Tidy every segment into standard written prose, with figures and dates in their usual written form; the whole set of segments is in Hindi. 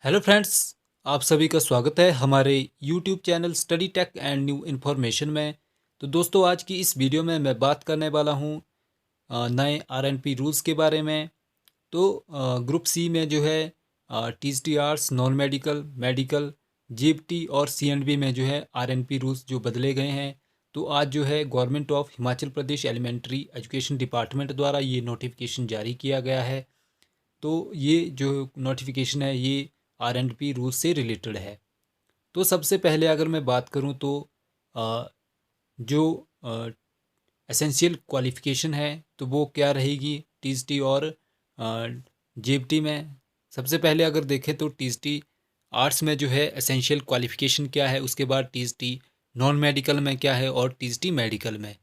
हेलो फ्रेंड्स, आप सभी का स्वागत है हमारे YouTube channel study tech and new information में। तो दोस्तों, आज की इस वीडियो में मैं बात करने वाला हूँ नए आरएनपी रूल्स के बारे में। तो ग्रुप सी में जो है TST arts, non medical, medical, GFT और सीएंडबी में जो है आरएनपी रूल्स जो बदले गए हैं। तो आज जो है government of Himachal Pradesh elementary education department द्वारा ये नोटिफिकेशन जारी किया गया है। तो ये जो नोटिफिकेशन है ये आर एंड पी रूल से रिलेटेड है। तो सबसे पहले अगर मैं बात करूं तो अ, जो एसेंशियल क्वालिफ़िकेशन है तो वो क्या रहेगी टीएसटी और जेएफटी में। सबसे पहले अगर देखें तो टीएसटी आर्ट्स में जो है एसेंशियल क्वालिफ़िकेशन क्या है, उसके बाद टीएसटी नॉन मेडिकल में क्या है और टीएसटी मेडिकल में।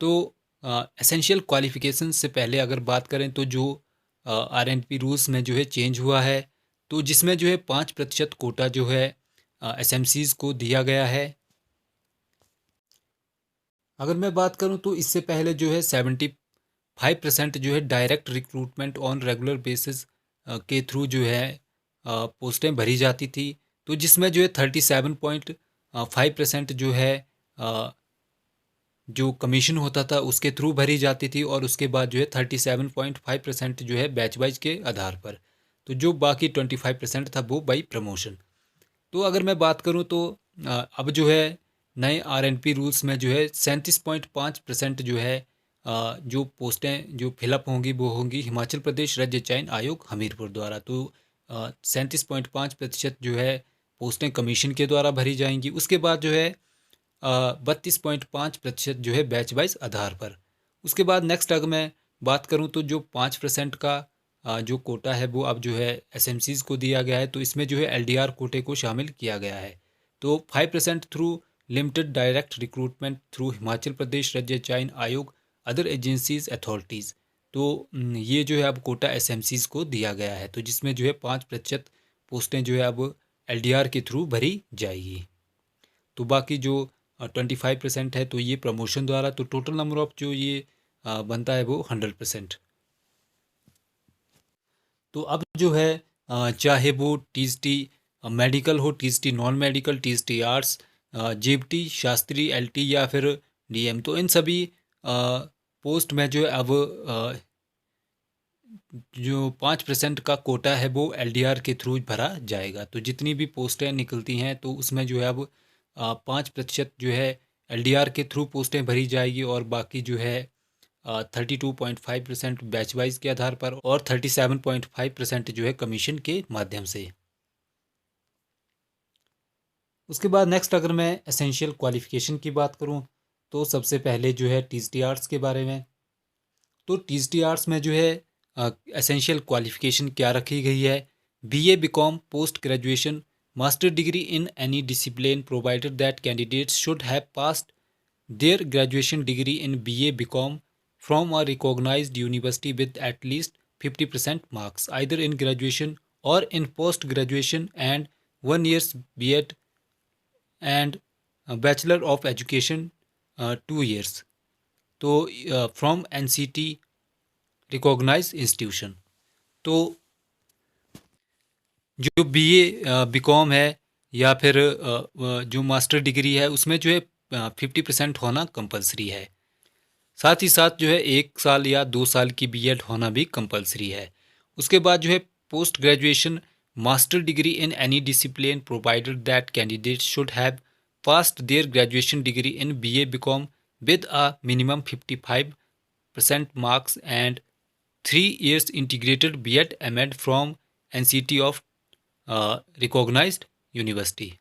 तो एसेंशियल क्वालिफ़िकेशन से पहले अगर बात करें तो जो आरएनपी रूल्स में जो है चेंज हुआ है, तो जिसमें जो है 5% कोटा जो है एसएमसीज को दिया गया है। अगर मैं बात करूं तो इससे पहले जो है 75% जो है direct recruitment on regular basis के थ्रू जो है पोस्टें भरी जाती थी। तो जिसमें जो है 37.5% जो है जो कमीशन होता था उसके थ्रू भरी जाती थी, और उसके बाद जो है 37.5% जो है बैच वाइज के आधार पर। तो जो बाकी 25% था वो बाई प्रमोशन। तो अगर मैं बात करूं तो अब जो है नए आरएनपी रूल्स में जो है 37.5% जो है जो पोस्टें जो फिलअप होंगी वो होंगी हिमाचल प्रदेश राज्य चयन आयोग हमीरपुर द्वारा। तो 37.5% जो है पोस्टें कमीशन के द्वारा भरी जाएंगी। उसके बाद जो है 32.5% जो है बैच वाइज आधार पर। उसके बाद नेक्स्ट अगर मैं बात करूं तो जो 5% का जो कोटा है वो अब जो है एसएमसीज को दिया गया है। तो इसमें जो है एलडीआर कोटे को शामिल किया गया है। तो 5% through limited direct recruitment through Himachal Pradesh राज्य चयन आयोग अदर एजेंसीज अथॉरिटीज़। तो ये जो है अब कोटा एसएमसीज को दिया गया है, तो जिसमें जो है 5% पोस्टें जो है अब एलडीआर के थ्रू भरी जाएगी। तो बाकी जो 25% है तो ये प्रमोशन द्वारा। तो टोटल नंबर ऑफ जो ये बनता है वो 100%। तो अब जो है चाहे वो टीएसटी मेडिकल हो, TST non medical, TST arts, JFT, Shastri, LT या फिर डीएम, तो इन सभी पोस्ट में जो है अब जो 5% का कोटा है वो एलडीआर के थ्रू भरा जाएगा। तो जितनी भी पोस्टें निकलती हैं तो उसमें जो है अब 5% जो है एलडीआर के थ्रू पोस्टें भरी जाएगी, और बाकी जो है 32.5% बैच वाइज के आधार पर और 37.5% जो है कमीशन के माध्यम से। उसके बाद नेक्स्ट अगर मैं एसेंशियल क्वालिफिकेशन की बात करूं तो सबसे पहले जो है टीएसटी आर्ट्स के बारे में। तो टीएसटी आर्ट्स में जो है एसेंशियल क्वालिफिकेशन क्या रखी गई है, BA BCom post graduation master degree in any discipline provided that candidates should have passed their graduation degree in BA BCom from a recognized university with at least 50% marks either in graduation or in post graduation and 1 year's B.Ed and Bachelor of Education 2 years। तो फ्रॉम एनसीटी रिकॉग्नाइज इंस्टीट्यूशन। तो जो बीए बीकॉम है या फिर जो मास्टर डिग्री है उसमें जो है 50% होना कंपलसरी है। साथ ही साथ जो है 1 साल या 2 साल की बीएड होना भी कंपलसरी है। उसके बाद जो है post graduation master degree in any discipline provided that candidate should have passed their graduation degree in BA BCom with a minimum 55% marks and 3 years integrated BEd MEd from NCT of recognised university.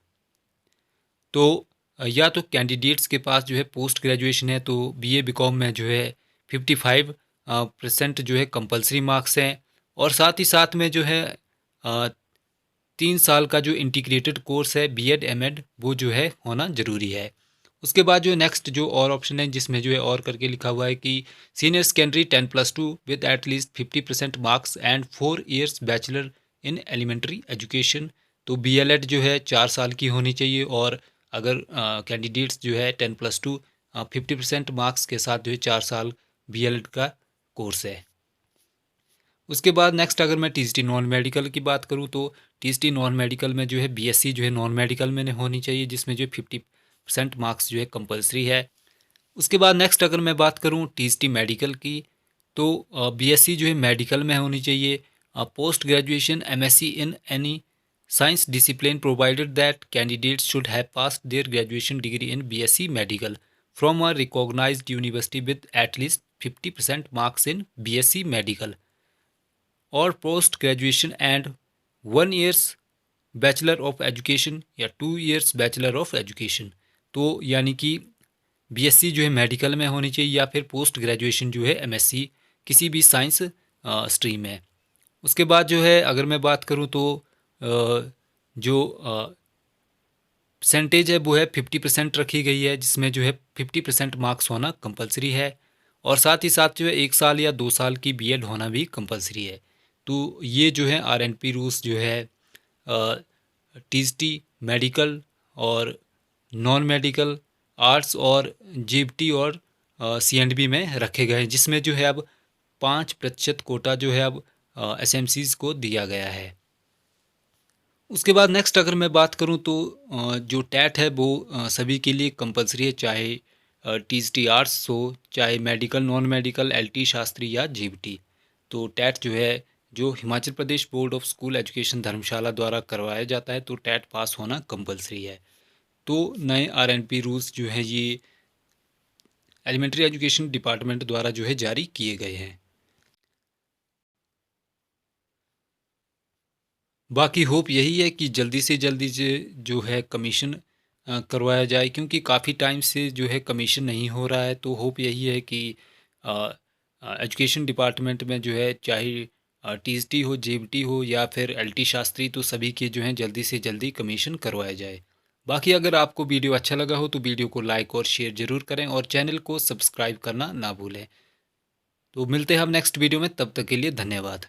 तो या तो कैंडिडेट्स के पास जो है पोस्ट ग्रेजुएशन है तो बीए बीकॉम में जो है 55% जो है कंपलसरी मार्क्स हैं, और साथ ही साथ में जो है 3 साल का जो इंटीग्रेटेड कोर्स है बीएड एमएड वो जो है होना ज़रूरी है। उसके बाद जो नेक्स्ट जो और ऑप्शन है जिसमें जो है और करके लिखा हुआ है कि senior secondary 10+2 with at least 50% marks and 4 years bachelor in elementary education. तो बीएलएड जो है 4 साल की होनी चाहिए, और अगर कैंडिडेट्स जो है 10+2 50% मार्क्स के साथ जो है 4 साल बीएलएड का कोर्स है। उसके बाद नेक्स्ट अगर मैं टीजीटी नॉन मेडिकल की बात करूँ तो टीजीटी नॉन मेडिकल में जो है बीएससी जो है नॉन मेडिकल में होनी चाहिए, जिसमें जो 50% मार्क्स जो है कंपलसरी है। उसके बाद नेक्स्ट अगर मैं बात करूँ टीजीटी मेडिकल की तो बीएससी जो है मेडिकल में होनी चाहिए। Post graduation MSc in any science discipline provided that candidates should have passed their graduation degree in BSc medical from a recognised university with at least 50% marks in BSc medical और post graduation and 1 years bachelor of education या 2 ईयर्स बैचलर ऑफ एजुकेशन। तो यानी कि बीएससी जो है मेडिकल में होनी चाहिए या फिर पोस्ट ग्रेजुएशन जो है एमएससी किसी भी साइंस स्ट्रीम में। उसके बाद जो है अगर मैं बात करूं तो जो परसेंटेज है वो है 50% रखी गई है, जिसमें जो है 50% मार्क्स होना कंपलसरी है और साथ ही साथ जो है 1 साल या 2 साल की बीएड होना भी कंपलसरी है। तो ये जो है आरएनपी रूल्स जो है टीजीटी मेडिकल और नॉन मेडिकल आर्ट्स और जीबीटी और सीएंडबी में रखे गए हैं, जिसमें जो है अब 5% कोटा जो है अब एसएमसीज को दिया गया है। उसके बाद नेक्स्ट अगर मैं बात करूं तो जो टैट है वो सभी के लिए कंपलसरी है, चाहे टीजीटी आर्ट्स हो, चाहे medical non medical LT Shastri या जीबीटी। तो टैट जो है जो Himachal Pradesh board of school education धर्मशाला द्वारा करवाया जाता है, तो टैट पास होना कंपलसरी है। तो नए आरएनपी रूल्स जो हैं ये एलिमेंट्री एजुकेशन डिपार्टमेंट द्वारा जो है जारी किए गए हैं। बाकी होप यही है कि जल्दी से जल्दी जो है कमीशन करवाया जाए, क्योंकि काफ़ी टाइम से जो है कमीशन नहीं हो रहा है। तो होप यही है कि एजुकेशन डिपार्टमेंट में जो है चाहे टीजीटी हो, जेबीटी हो या फिर एलटी शास्त्री, तो सभी के जो है जल्दी से जल्दी कमीशन करवाया जाए। बाकी अगर आपको वीडियो अच्छा लगा हो तो वीडियो को लाइक और शेयर ज़रूर करें और चैनल को सब्सक्राइब करना ना भूलें। तो मिलते हैं हम नेक्स्ट वीडियो में, तब तक के लिए धन्यवाद।